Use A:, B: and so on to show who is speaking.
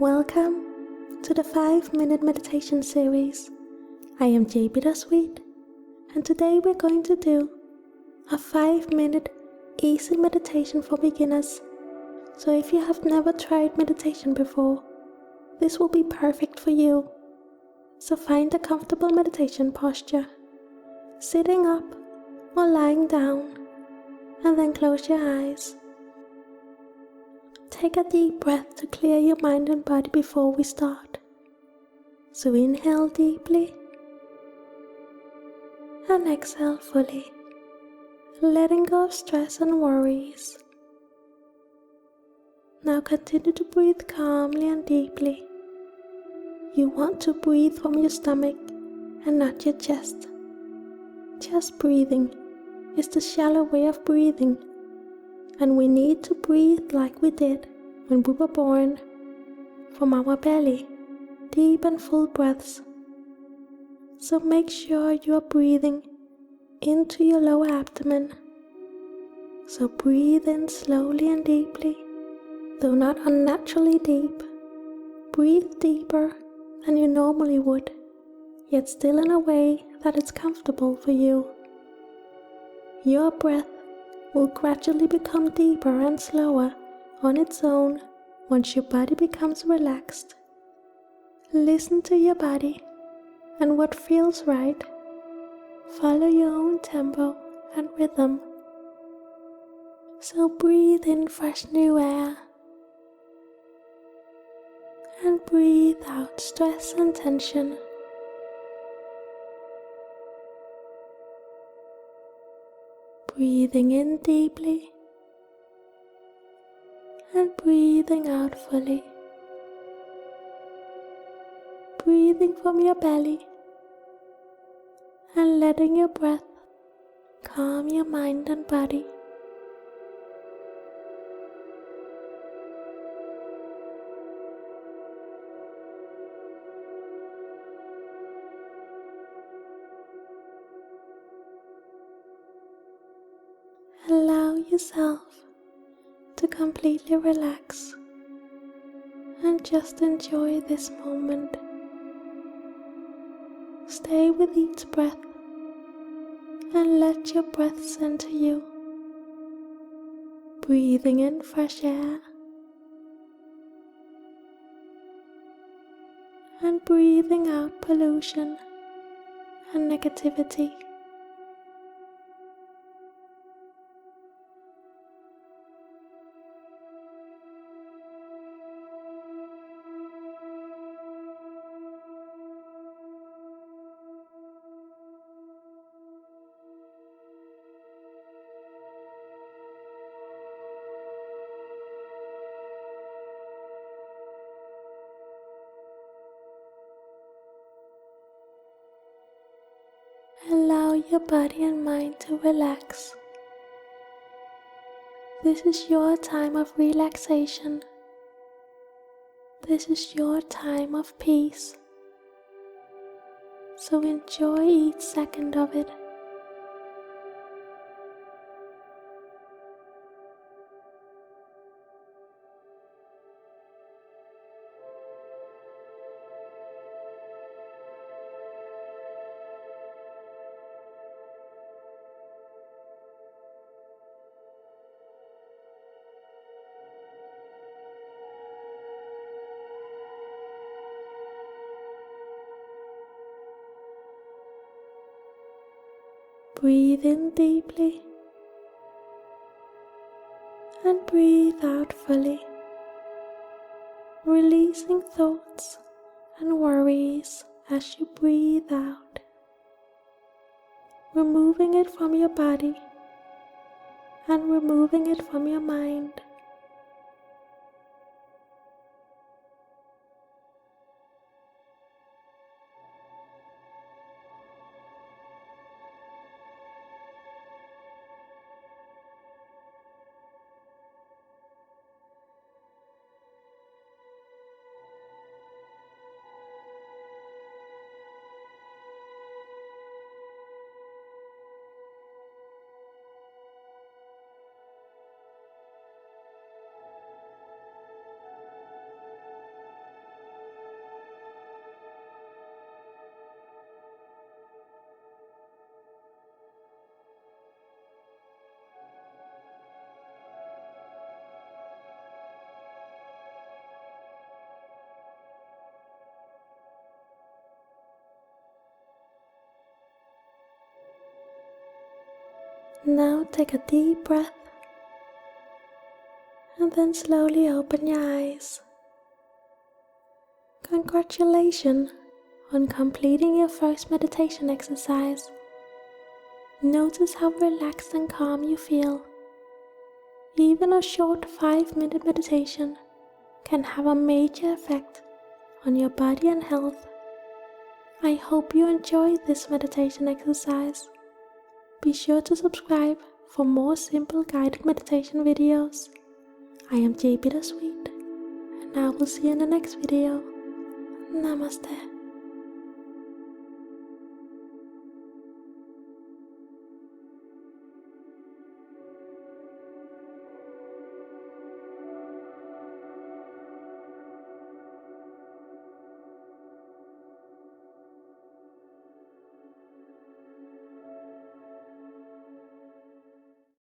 A: Welcome to the 5-minute meditation series. I am JBittersweet, and today we're going to do a 5-minute easy meditation for beginners. So if you have never tried meditation before, this will be perfect for you. So find a comfortable meditation posture, sitting up or lying down, and then close your eyes. Take a deep breath to clear your mind and body before we start. So inhale deeply and exhale fully, letting go of stress and worries. Now continue to breathe calmly and deeply. You want to breathe from your stomach and not your chest. Chest breathing is the shallow way of breathing, and we need to breathe like we did when we were born, from our belly, deep and full breaths. So make sure you are breathing into your lower abdomen. So breathe in slowly and deeply, though not unnaturally deep. Breathe deeper than you normally would, yet still in a way that is comfortable for you. Your breath will gradually become deeper and slower on its own once your body becomes relaxed. Listen to your body and what feels right. Follow your own tempo and rhythm. So breathe in fresh new air and breathe out stress and tension. Breathing in deeply and breathing out fully. Breathing from your belly and letting your breath calm your mind and body. Allow yourself to completely relax and just enjoy this moment. Stay with each breath and let your breath center you. Breathing in fresh air and breathing out pollution and negativity. Allow your body and mind to relax. This is your time of relaxation. This is your time of peace. So enjoy each second of it. Breathe in deeply and breathe out fully, releasing thoughts and worries as you breathe out, removing it from your body and removing it from your mind. Now take a deep breath and then slowly open your eyes. Congratulations on completing your first meditation exercise. Notice how relaxed and calm you feel. Even a short 5-minute meditation can have a major effect on your body and health. I hope you enjoyed this meditation exercise. Be sure to subscribe for more simple guided meditation videos. I am JBittersweet, and I will see you in the next video. Namaste.